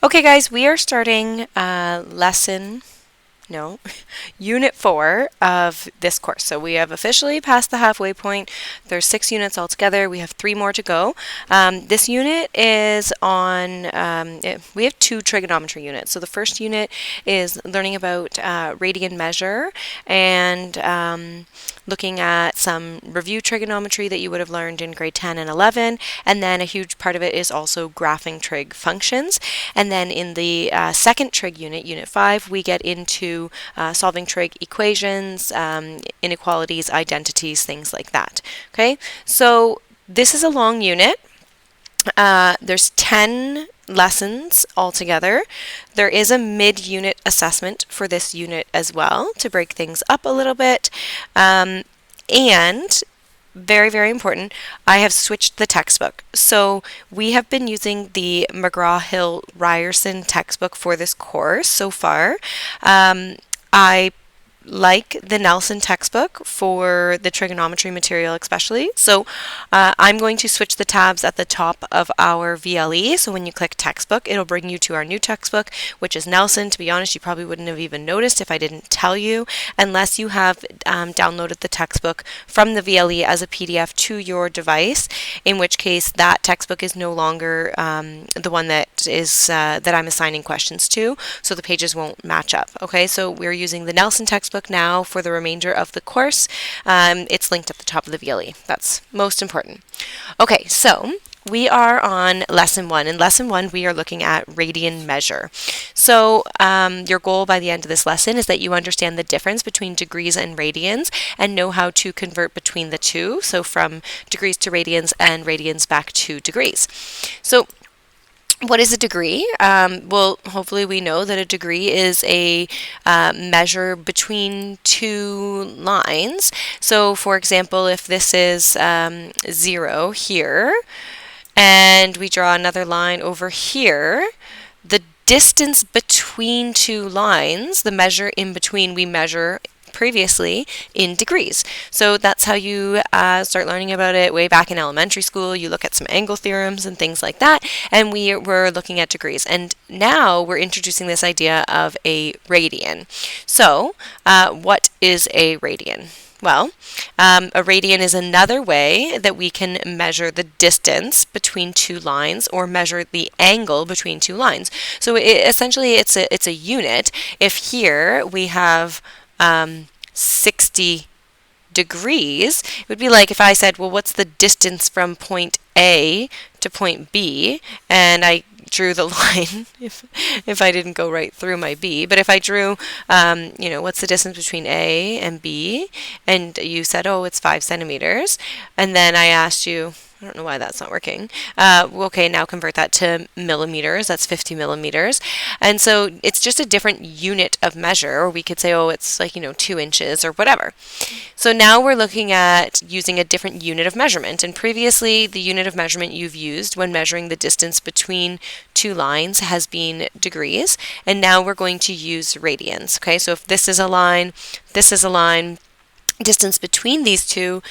Okay guys, we are starting Unit 4 of this course. So we have officially passed the halfway point. There's 6 units altogether. We have 3 more to go. This unit is on, we have 2 trigonometry units. So the first unit is learning about radian measure and looking at some review trigonometry that you would have learned in grade 10 and 11. And then a huge part of it is also graphing trig functions. And then in the second trig unit, Unit 5, we get into solving trig equations, inequalities, identities, things like that. Okay, so this is a long unit. There's 10 lessons altogether. There is a mid-unit assessment for this unit as well to break things up a little bit. And very, very important, I have switched the textbook. So we have been using the McGraw-Hill Ryerson textbook for this course so far. I like the Nelson textbook for the trigonometry material especially. So I'm going to switch the tabs at the top of our VLE. So when you click textbook, it'll bring you to our new textbook, which is Nelson. To be honest, you probably wouldn't have even noticed if I didn't tell you, unless you have downloaded the textbook from the VLE as a PDF to your device, in which case that textbook is no longer the one that is that I'm assigning questions to, so the pages won't match up. Okay, so we're using the Nelson textbook now for the remainder of the course. It's linked at the top of the VLE. That's most important. Okay, so we are on lesson 1. In lesson 1, we are looking at radian measure. So your goal by the end of this lesson is that you understand the difference between degrees and radians and know how to convert between the two. So from degrees to radians and radians back to degrees. So what is a degree? Well, hopefully we know that a degree is a measure between 2 lines. So, for example, if this is 0 here, and we draw another line over here, the distance between 2 lines, the measure in between, we measure previously in degrees. So that's how you start learning about it way back in elementary school. You look at some angle theorems and things like that, and we were looking at degrees. And now we're introducing this idea of a radian. So what is a radian? Well, a radian is another way that we can measure the distance between 2 lines or measure the angle between 2 lines. So essentially it's a unit. If here we have 60 degrees, it would be like if I said, well, what's the distance from point A to point B? And I drew the line if I didn't go right through my B. But if I drew, what's the distance between A and B? And you said, oh, it's 5 centimeters. And then I asked you, I don't know why that's not working. Okay, now convert that to millimeters. That's 50 millimeters. And so it's just a different unit of measure, or we could say, oh, it's like, 2 inches or whatever. So now we're looking at using a different unit of measurement. And previously, the unit of measurement you've used when measuring the distance between 2 lines has been degrees. And now we're going to use radians. Okay, so if this is a line, this is a line, distance between these two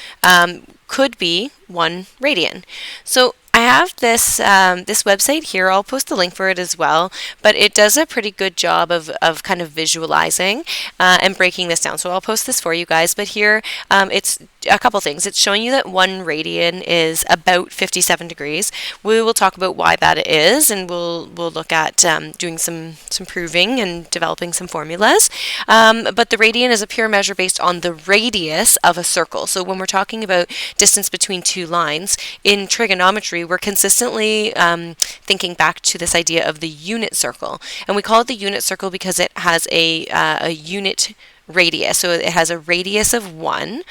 could be 1 radian. So I have this this website here. I'll post the link for it as well, but it does a pretty good job of kind of visualizing and breaking this down. So I'll post this for you guys, but here it's a couple things. It's showing you that 1 radian is about 57 degrees. We will talk about why that is, and we'll look at doing some proving and developing some formulas. But the radian is a pure measure based on the radius of a circle. So when we're talking about distance between 2 lines, in trigonometry, we're consistently thinking back to this idea of the unit circle. And we call it the unit circle because it has a unit radius. So it has a radius of 1.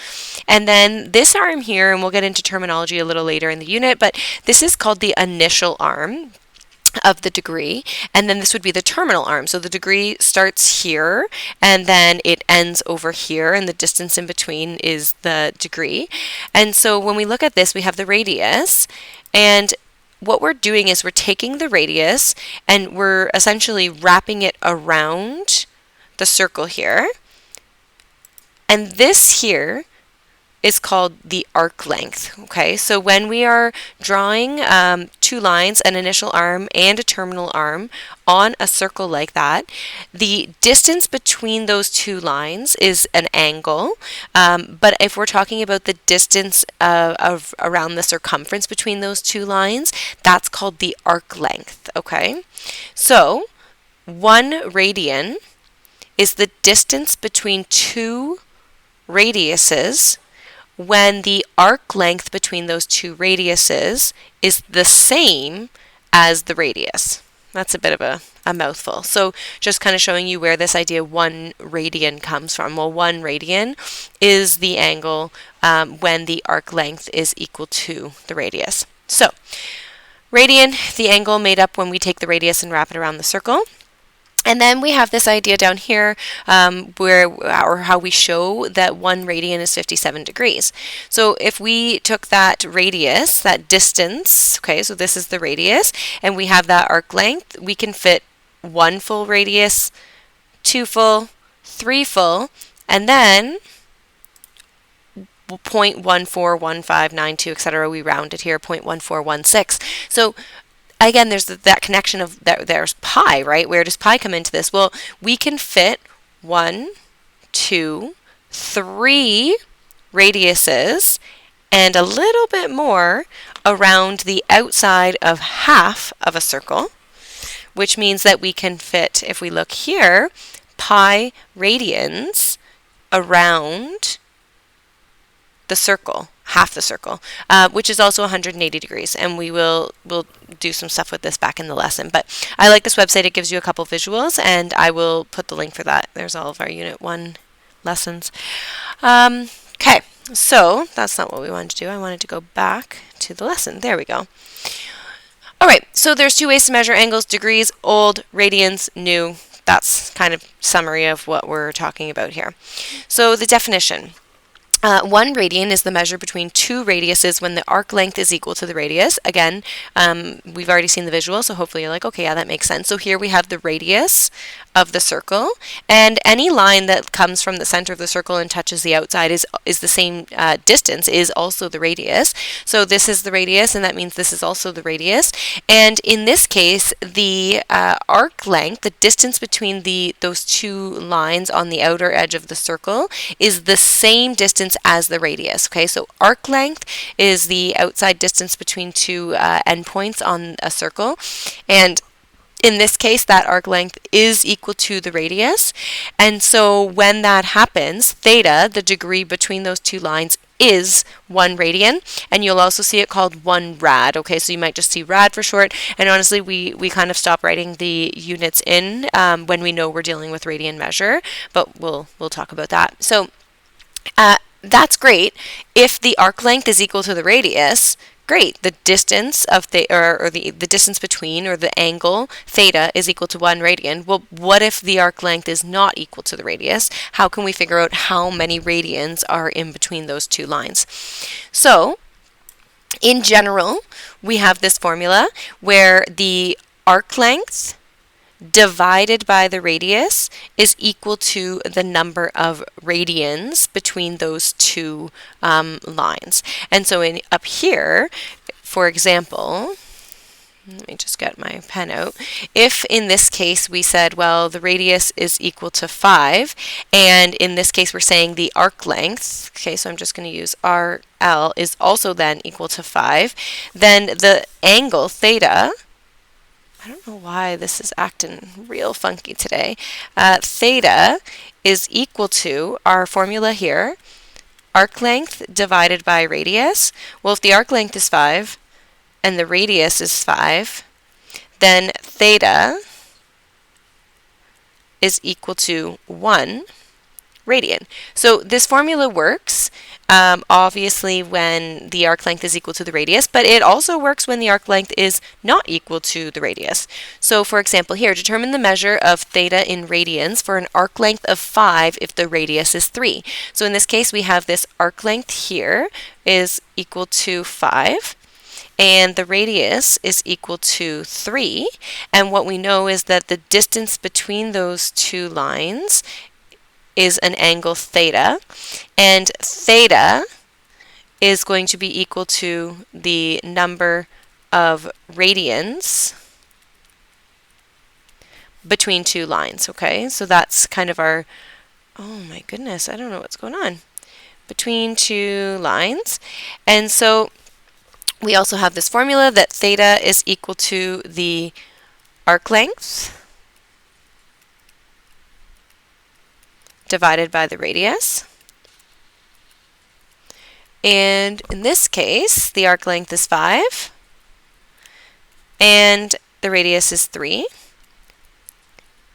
And then this arm here, and we'll get into terminology a little later in the unit, but this is called the initial arm of the degree, and then this would be the terminal arm. So the degree starts here and then it ends over here, and the distance in between is the degree. And so when we look at this, we have the radius, and what we're doing is we're taking the radius and we're essentially wrapping it around the circle here, and this here is called the arc length. Okay, so when we are drawing two lines, an initial arm and a terminal arm on a circle like that, the distance between those two lines is an angle. But if we're talking about the distance of around the circumference between those two lines, that's called the arc length. Okay, so 1 radian is the distance between two radiuses when the arc length between those two radiuses is the same as the radius. That's a bit of a mouthful. So just kind of showing you where this idea 1 radian comes from. Well, 1 radian is the angle when the arc length is equal to the radius. So radian, the angle made up when we take the radius and wrap it around the circle. And then we have this idea down here or how we show that 1 radian is 57 degrees. So if we took that radius, that distance, okay, so this is the radius, and we have that arc length, we can fit 1 full radius, 2 full, 3 full, and then 0.141592, etc. We round it here, 0.1416. So again, there's that connection of there's pi, right? Where does pi come into this? Well, we can fit 1, 2, 3 radiuses and a little bit more around the outside of half of a circle, which means that we can fit, if we look here, pi radians around the circle, half the circle, which is also 180 degrees, and we'll do some stuff with this back in the lesson. But I like this website. It gives you a couple visuals, and I will put the link for that. There's all of our Unit 1 lessons. Okay, so that's not what we wanted to do. I wanted to go back to the lesson. There we go. All right, so there's 2 ways to measure angles: degrees, old; radians, new. That's kind of summary of what we're talking about here. So the definition. 1 radian is the measure between two radiuses when the arc length is equal to the radius. Again, we've already seen the visual, so hopefully you're like, okay, yeah, that makes sense. So here we have the radius of the circle, and any line that comes from the center of the circle and touches the outside is the same distance, is also the radius. So this is the radius, and that means this is also the radius. And in this case, the arc length, the distance between those two lines on the outer edge of the circle, is the same distance as the radius. Okay, so arc length is the outside distance between two endpoints on a circle, and in this case, that arc length is equal to the radius. And so when that happens, theta, the degree between those two lines, is 1 radian, and you'll also see it called 1 rad. Okay, so you might just see rad for short, and honestly we kind of stop writing the units in when we know we're dealing with radian measure, but we'll talk about that. So that's great. If the arc length is equal to the radius, great. The distance of the distance between, or the angle theta, is equal to 1 radian. Well, what if the arc length is not equal to the radius? How can we figure out how many radians are in between those two lines? So, in general, we have this formula where the arc length divided by the radius is equal to the number of radians between those two lines. And so up here, for example, let me just get my pen out. If in this case we said, well, the radius is equal to 5, and in this case we're saying the arc length, okay, so I'm just going to use RL, is also then equal to 5, then the angle theta, I don't know why this is acting real funky today. Theta is equal to our formula here, arc length divided by radius. Well, if the arc length is 5 and the radius is 5, then theta is equal to 1 radian. So this formula works obviously when the arc length is equal to the radius, but it also works when the arc length is not equal to the radius. So for example here, determine the measure of theta in radians for an arc length of 5 if the radius is 3. So in this case we have this arc length here is equal to 5, and the radius is equal to 3, and what we know is that the distance between those two lines is an angle theta, and theta is going to be equal to the number of radians between two lines, okay? So that's kind of our, oh my goodness, I don't know what's going on, between two lines. And so we also have this formula that theta is equal to the arc length divided by the radius. And in this case, the arc length is 5, and the radius is 3.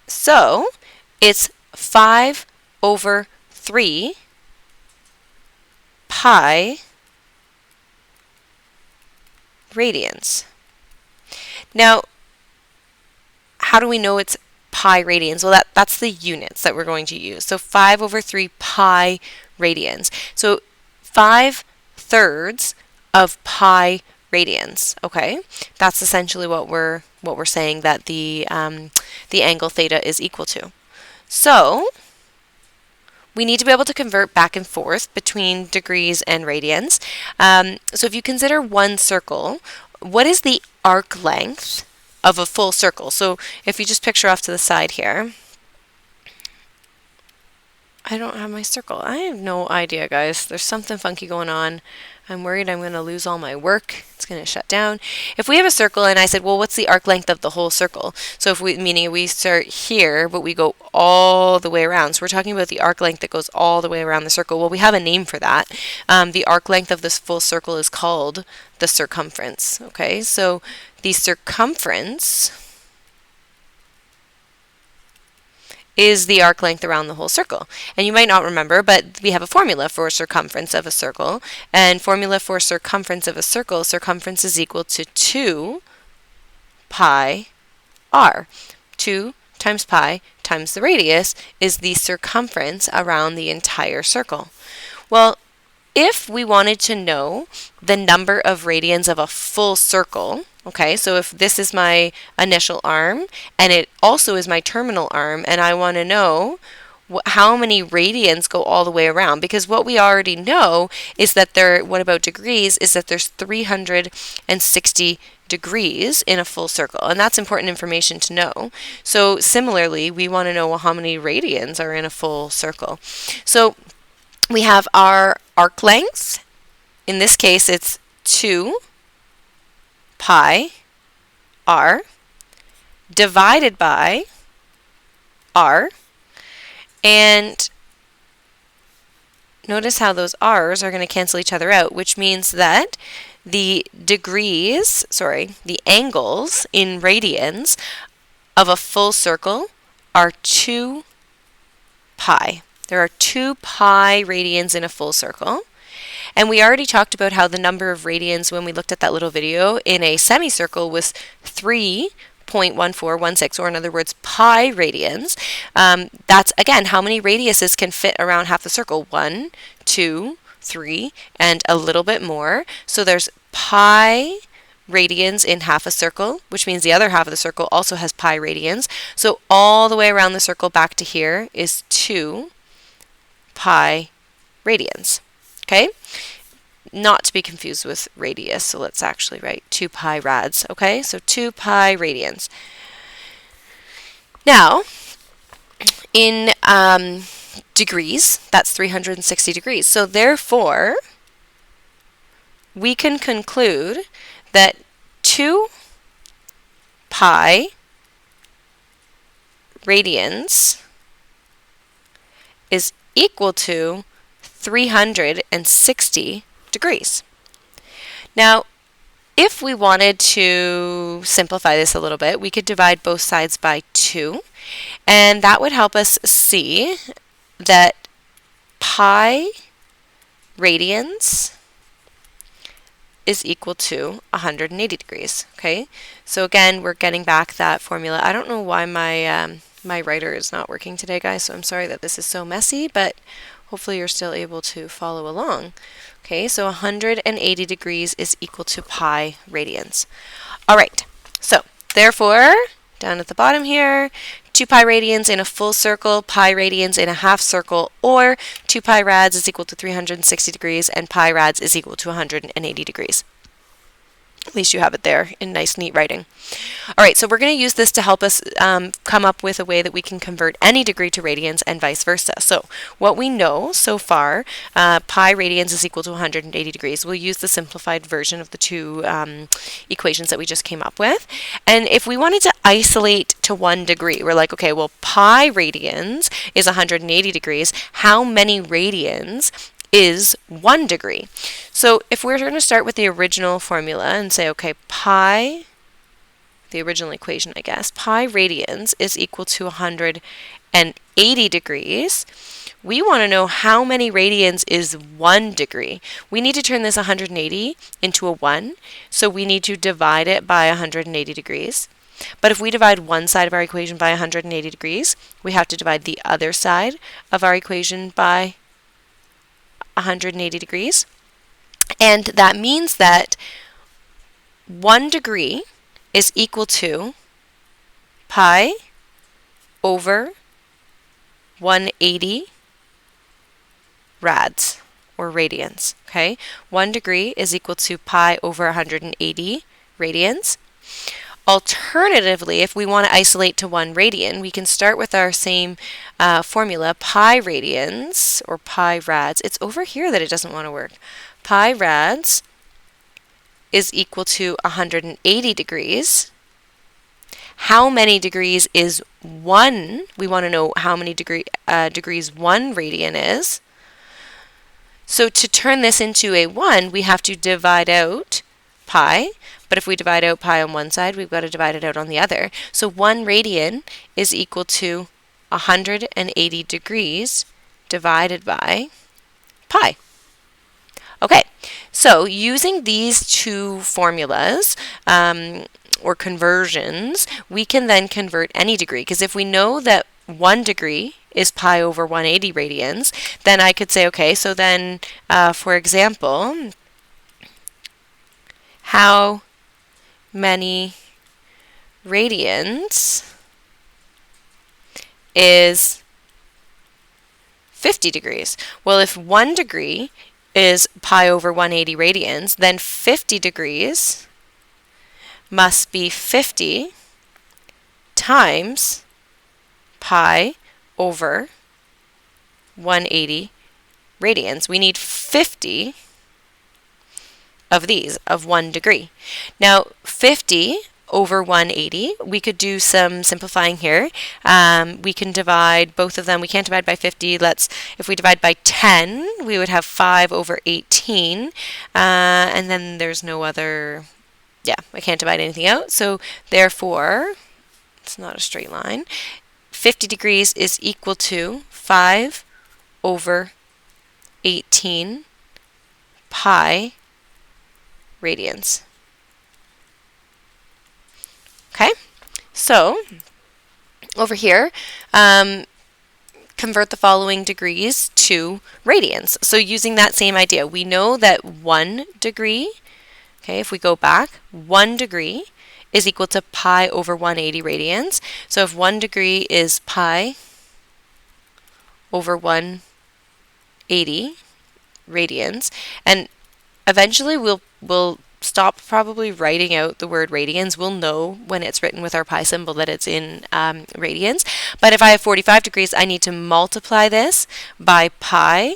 So it's 5 over 3 pi radians. Now, how do we know it's pi radians? Well, that's the units that we're going to use. So 5 over 3 pi radians. So 5/3 of pi radians. Okay, that's essentially what we're saying that the angle theta is equal to. So we need to be able to convert back and forth between degrees and radians. So if you consider one circle, what is the arc length of a full circle? So if you just picture off to the side here, I don't have my circle. I have no idea, guys. There's something funky going on. I'm worried I'm going to lose all my work. It's going to shut down. If we have a circle and I said, well, what's the arc length of the whole circle? So if we, meaning we start here, but we go all the way around. So we're talking about the arc length that goes all the way around the circle. Well, we have a name for that. The arc length of this full circle is called the circumference. Okay, so the circumference is the arc length around the whole circle. And you might not remember, but we have a formula for circumference of a circle. And formula for circumference of a circle, circumference is equal to 2 pi r. 2 times pi times the radius is the circumference around the entire circle. Well, if we wanted to know the number of radians of a full circle, okay, so if this is my initial arm and it also is my terminal arm, and I want to know how many radians go all the way around, because what we already know is that what about degrees, is that there's 360 degrees in a full circle, and that's important information to know. So similarly, we want to know how many radians are in a full circle. So we have our arc length. In this case, it's 2 pi r divided by r. And notice how those r's are going to cancel each other out, which means that the angles in radians of a full circle are 2 pi. There are 2 pi radians in a full circle. And we already talked about how the number of radians when we looked at that little video in a semicircle was 3.1416, or in other words, pi radians. That's, again, how many radiuses can fit around half the circle. 1, 2, 3, and a little bit more. So there's pi radians in half a circle, which means the other half of the circle also has pi radians. So all the way around the circle back to here is 2 pi radians. Okay? Not to be confused with radius, so let's actually write 2 pi rads. Okay? So 2 pi radians. Now, in degrees, that's 360 degrees. So therefore, we can conclude that 2 pi radians is equal to 360 degrees. Now, if we wanted to simplify this a little bit, we could divide both sides by 2, and that would help us see that pi radians is equal to 180 degrees. Okay, so again, we're getting back that formula. I don't know why my my writer is not working today, guys, so I'm sorry that this is so messy, but hopefully you're still able to follow along. Okay, so 180 degrees is equal to pi radians. All right, so therefore, down at the bottom here, 2 pi radians in a full circle, pi radians in a half circle, or 2 pi rads is equal to 360 degrees, and pi rads is equal to 180 degrees. At least you have it there in nice, neat writing. All right, so we're going to use this to help us come up with a way that we can convert any degree to radians and vice versa. So what we know so far, pi radians is equal to 180 degrees. We'll use the simplified version of the two equations that we just came up with. And if we wanted to isolate to 1 degree, we're like, okay, well, pi radians is 180 degrees. How many radians is 1 degree? So if we're going to start with the original formula and say, okay, pi, the original equation, I guess, pi radians is equal to 180 degrees. We want to know how many radians is 1 degree. We need to turn this 180 into a 1, so we need to divide it by 180 degrees. But if we divide one side of our equation by 180 degrees, we have to divide the other side of our equation by 180 degrees. And that means that 1 degree is equal to pi over 180 rads, or radians, okay? 1 degree is equal to pi over 180 radians. Alternatively, if we want to isolate to 1 radian, we can start with our same formula, pi radians, or pi rads. It's over here that it doesn't want to work. Pi rads is equal to 180 degrees. How many degrees is 1? We want to know how many degrees 1 radian is. So to turn this into a 1, we have to divide out pi. But if we divide out pi on one side, we've got to divide it out on the other. So 1 radian is equal to 180 degrees divided by pi. Okay, so using these two formulas, or conversions, we can then convert any degree. Because if we know that 1 degree is pi over 180 radians, then I could say, okay, so then, for example, how many radians is 50 degrees? Well, if 1 degree is pi over 180 radians, then 50 degrees must be 50 times pi over 180 radians. We need 50 of these, of 1 degree. Now, 50 over 180, we could do some simplifying here. We can divide both of them. We can't divide by 50. If we divide by 10, we would have 5 over 18. And then there's no other, I can't divide anything out. So therefore, it's not a straight line. 50 degrees is equal to 5 over 18 pi radians. Okay, so over here, convert the following degrees to radians. So using that same idea, we know that 1 degree, okay, if we go back, 1 degree is equal to pi over 180 radians. So if 1 degree is pi over 180 radians, and eventually we'll stop probably writing out the word radians. We'll know when it's written with our pi symbol that it's in radians. But if I have 45 degrees, I need to multiply this by pi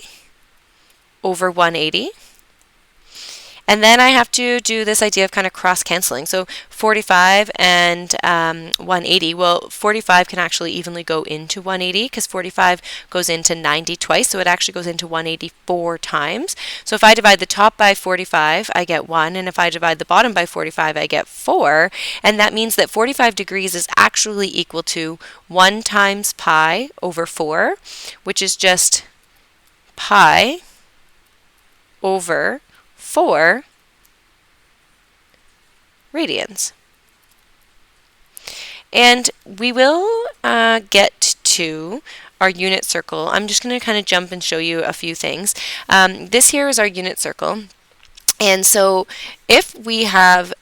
over 180. And then I have to do this idea of kind of cross-canceling. So 45 and 180, well, 45 can actually evenly go into 180 because 45 goes into 90 twice, so it actually goes into 180 4 times. So if I divide the top by 45, I get 1, and if I divide the bottom by 45, I get 4, and that means that 45 degrees is actually equal to 1 times pi over 4, which is just pi over 4 radians. And we will get to our unit circle. I'm just going to kind of jump and show you a few things. This here is our unit circle. And so if we have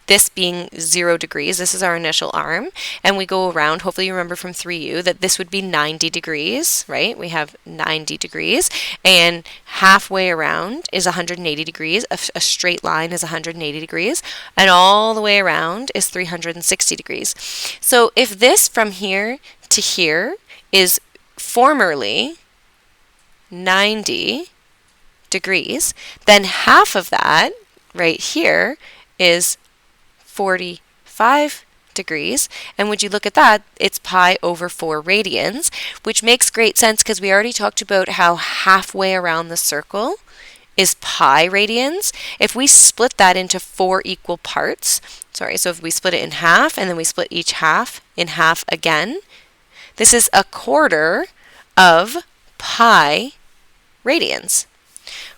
this being 0 degrees, this is our initial arm, and we go around, hopefully you remember from 3U that this would be 90 degrees, right? We have 90 degrees, and halfway around is 180 degrees. A straight line is 180 degrees, and all the way around is 360 degrees. So if this from here to here is formerly 90 degrees, then half of that right here is 45 degrees. And would you look at that, it's pi over 4 radians, which makes great sense because we already talked about how halfway around the circle is pi radians. If we split that into 4 equal parts, so if we split it in half and then we split each half in half again, this is a quarter of pi radians.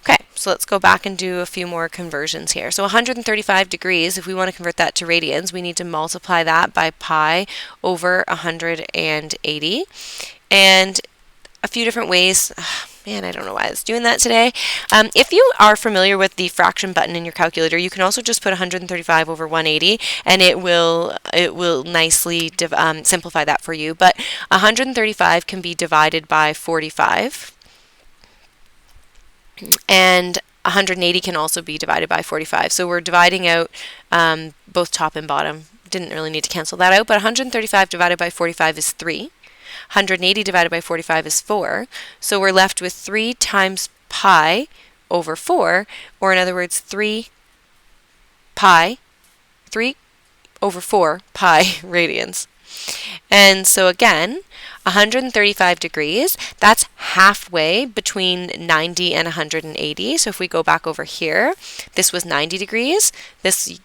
Okay, so let's go back and do a few more conversions here. So 135 degrees, if we want to convert that to radians, we need to multiply that by pi over 180. And a few different ways. Man, I don't know why I was doing that today. If you are familiar with the fraction button in your calculator, you can also just put 135 over 180, and it will nicely simplify that for you. But 135 can be divided by 45. And 180 can also be divided by 45. So we're dividing out both top and bottom. Didn't really need to cancel that out, but 135 divided by 45 is 3. 180 divided by 45 is 4. So we're left with 3 times pi over 4, or in other words, 3 over 4 pi radians. And so again, 135 degrees, that's halfway between 90 and 180. So if we go back over here, this was 90 degrees. This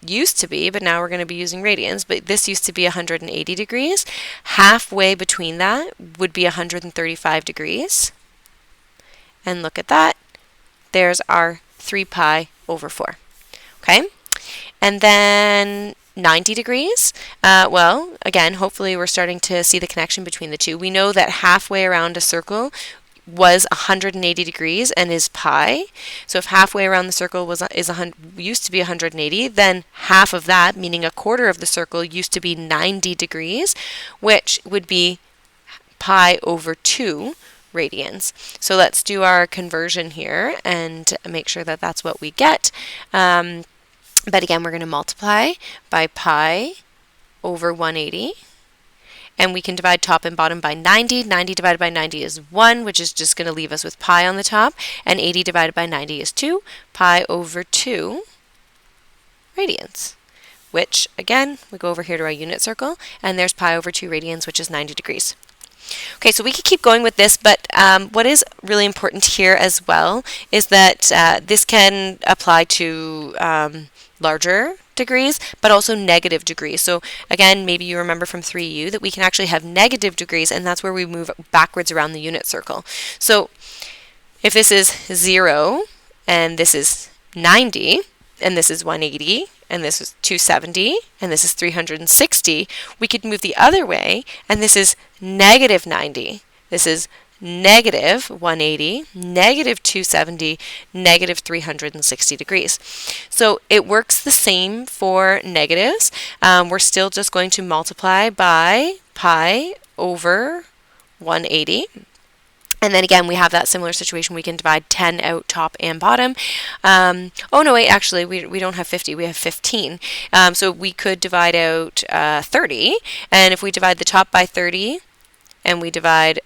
used to be, but now we're going to be using radians, but this used to be 180 degrees. Halfway between that would be 135 degrees. And look at that. There's our 3 pi over 4. Okay? And then 90 degrees, well, again, hopefully we're starting to see the connection between the two. We know that halfway around a circle was 180 degrees and is pi. So if halfway around the circle used to be 180, then half of that, meaning a quarter of the circle, used to be 90 degrees, which would be pi over 2 radians. So let's do our conversion here and make sure that that's what we get. But again, we're going to multiply by pi over 180. And we can divide top and bottom by 90. 90 divided by 90 is 1, which is just going to leave us with pi on the top. And 80 divided by 90 is 2. Pi over 2 radians, which, again, we go over here to our unit circle, and there's pi over 2 radians, which is 90 degrees. Okay, so we could keep going with this, but what is really important here as well is that this can apply to larger degrees, but also negative degrees. So again, maybe you remember from 3U that we can actually have negative degrees, and that's where we move backwards around the unit circle. So if this is 0, and this is 90, and this is 180, and this is 270, and this is 360, we could move the other way, and this is negative 90. This is negative 180, negative 270, negative 360 degrees. So it works the same for negatives. We're still just going to multiply by pi over 180. And then again, we have that similar situation. We can divide 10 out top and bottom. Oh, no, wait, actually, we don't have 50. We have 15. So we could divide out 30. And if we divide the top by 30, and we divide,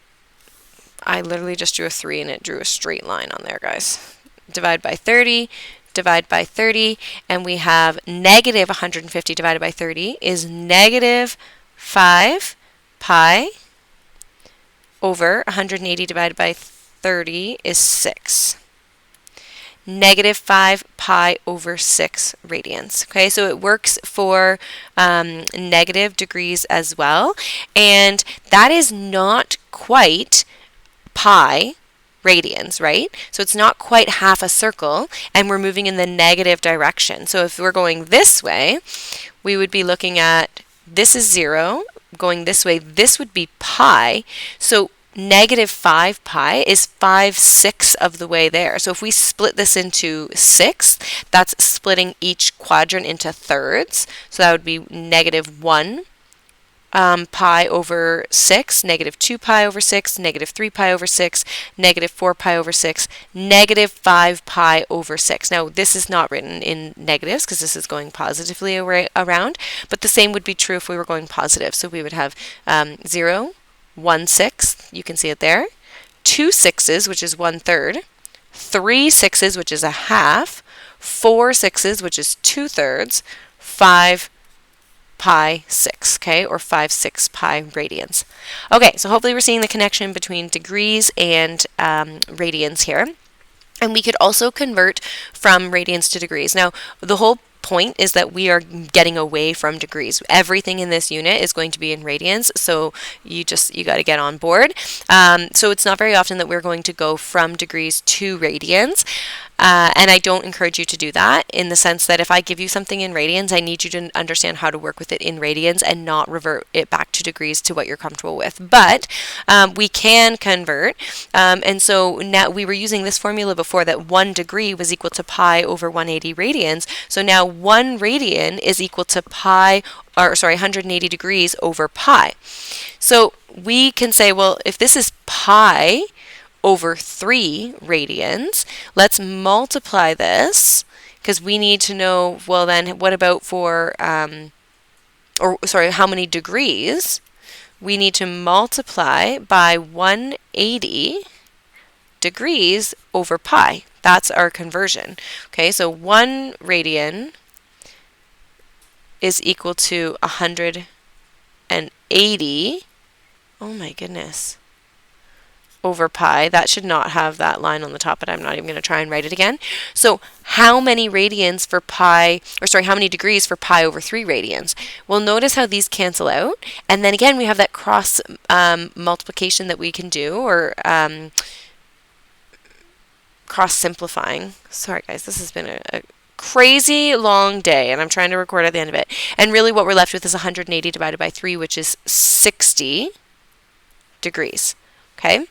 I literally just drew a 3 and it drew a straight line on there, guys. Divide by 30, divide by 30, and we have negative 150 divided by 30 is negative 5 pi over 180 divided by 30 is 6. Negative 5 pi over 6 radians. Okay, so it works for negative degrees as well, and that is not quite pi radians, right? So it's not quite half a circle, and we're moving in the negative direction. So if we're going this way, we would be looking at, this is 0, going this way, this would be pi. So negative 5 pi is 5/6 of the way there. So if we split this into 6, that's splitting each quadrant into thirds. So that would be negative 1 pi over 6, negative 2 pi over 6, negative 3 pi over 6, negative 4 pi over 6, negative 5 pi over 6. Now, this is not written in negatives because this is going positively around, but the same would be true if we were going positive. So we would have 0, 1/6, you can see it there, 2 sixes, which is 1/3, 3 sixes, which is a half, 4 sixes, which is 2/3, 5 pi 6, okay, or 5/6 pi radians. Okay, so hopefully we're seeing the connection between degrees and radians here. And we could also convert from radians to degrees. Now, the whole point is that we are getting away from degrees. Everything in this unit is going to be in radians, so you got to get on board. So it's not very often that we're going to go from degrees to radians. And I don't encourage you to do that, in the sense that if I give you something in radians, I need you to understand how to work with it in radians and not revert it back to degrees to what you're comfortable with. But we can convert, and so now we were using this formula before that 1 degree was equal to pi over 180 radians. So now 1 radian is equal to 180 degrees over pi. So we can say, well, if this is pi over 3 radians, let's multiply this, because we need to know, well then, what about for, how many degrees? We need to multiply by 180 degrees over pi. That's our conversion. Okay, so 1 radian is equal to 180, oh my goodness, over pi. That should not have that line on the top, but I'm not even going to try and write it again. So how many radians for pi, how many degrees for pi over 3 radians? Well, notice how these cancel out. And then again, we have that cross multiplication that we can do, or cross simplifying. Sorry guys, this has been a crazy long day, and I'm trying to record at the end of it. And really what we're left with is 180 divided by 3, which is 60 degrees. Okay,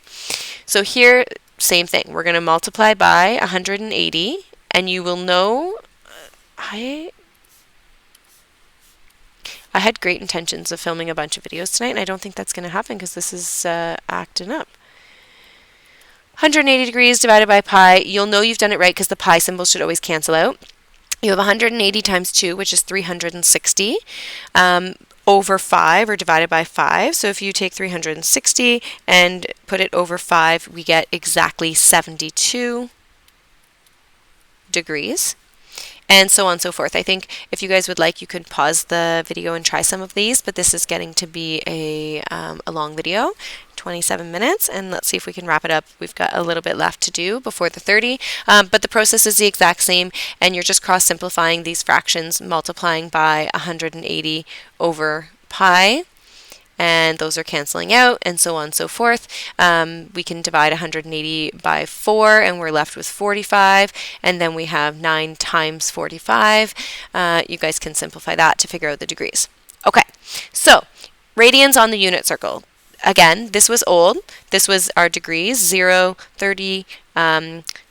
so here, same thing. We're going to multiply by 180, and you will know, I had great intentions of filming a bunch of videos tonight, and I don't think that's going to happen because this is acting up. 180 degrees divided by pi, you'll know you've done it right because the pi symbol should always cancel out. You have 180 times 2, which is 360. Over 5, or divided by 5. So if you take 360 and put it over 5, we get exactly 72 degrees, and so on and so forth. I think if you guys would like, you could pause the video and try some of these, but this is getting to be a long video, 27 minutes, and let's see if we can wrap it up. We've got a little bit left to do before the 30, but the process is the exact same, and you're just cross-simplifying these fractions, multiplying by 180 over pi, and those are canceling out, and so on and so forth. We can divide 180 by 4, and we're left with 45, and then we have 9 times 45. You guys can simplify that to figure out the degrees. Okay, so radians on the unit circle. Again, this was old. This was our degrees, 0, 30,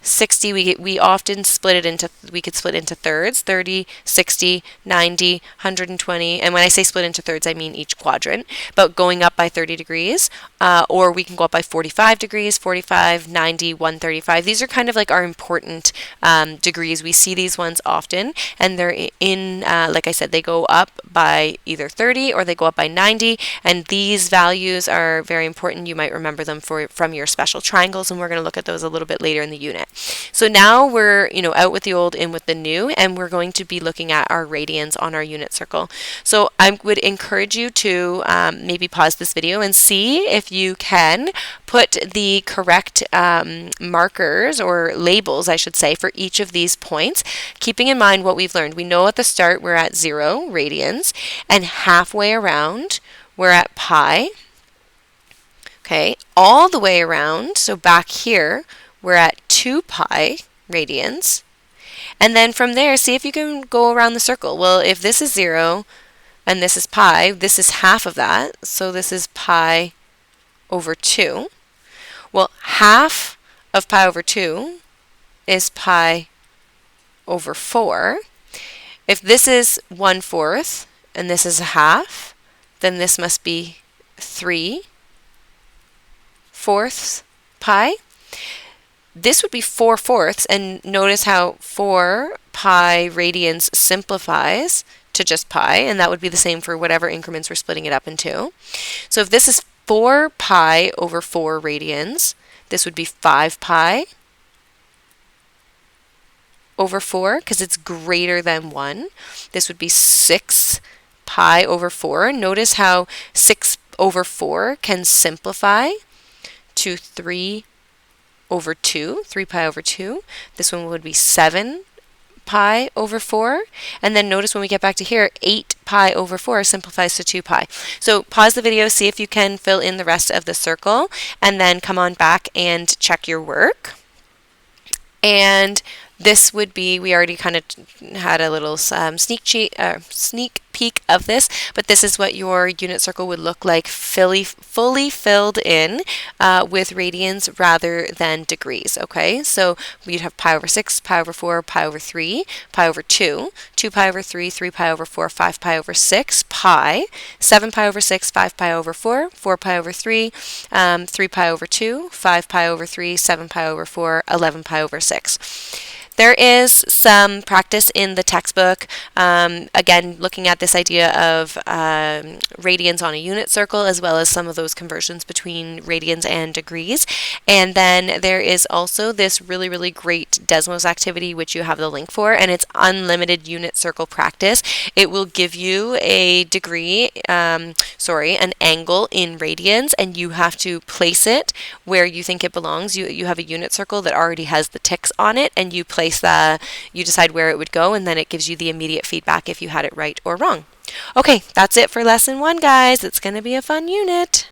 60. We often split it into, we could split into thirds, 30, 60, 90, 120. And when I say split into thirds, I mean each quadrant. But going up by 30 degrees, or we can go up by 45 degrees, 45, 90, 135. These are kind of like our important degrees. We see these ones often, and they're in, like I said, they go up by either 30 or they go up by 90. And these values are very important. You might remember them from your special triangles, and we're going to look at those a little bit later in the unit. So now we're out with the old, in with the new, and we're going to be looking at our radians on our unit circle. So I would encourage you to maybe pause this video and see if you can put the correct markers, or labels I should say, for each of these points, keeping in mind what we've learned. We know at the start we're at 0 radians, and halfway around we're at pi. Okay, all the way around, so back here, we're at 2 pi radians. And then from there, see if you can go around the circle. Well, if this is 0 and this is pi, this is half of that. So this is pi over 2. Well, half of pi over 2 is pi over 4. If this is 1/4 and this is a half, then this must be 3/4 pi. This would be 4/4, and notice how 4 pi radians simplifies to just pi, and that would be the same for whatever increments we're splitting it up into. So if this is 4 pi over 4 radians, this would be 5 pi over 4, because it's greater than 1. This would be 6 pi over 4. Notice how 6 over 4 can simplify to 3 over 2, 3 pi over 2. This one would be 7 pi over 4. And then notice when we get back to here, 8 pi over 4 simplifies to 2 pi. So pause the video, see if you can fill in the rest of the circle, and then come on back and check your work. And this would be, we already kind of had a little sneak peek of this, but this is what your unit circle would look like fully filled in with radians rather than degrees, okay? So you'd have pi over 6, pi over 4, pi over 3, pi over 2, 2 pi over 3, 3 pi over 4, 5 pi over 6, pi, 7 pi over 6, 5 pi over 4, 4 pi over 3, 3 pi over 2, 5 pi over 3, 7 pi over 4, 11 pi over 6. There is some practice in the textbook, again, looking at this idea of radians on a unit circle, as well as some of those conversions between radians and degrees. And then there is also this really, really great Desmos activity, which you have the link for, and it's unlimited unit circle practice. It will give you a an angle in radians, and you have to place it where you think it belongs. You have a unit circle that already has the ticks on it, and you you decide where it would go, and then it gives you the immediate feedback if you had it right or wrong. Okay, that's it for lesson 1, guys. It's going to be a fun unit.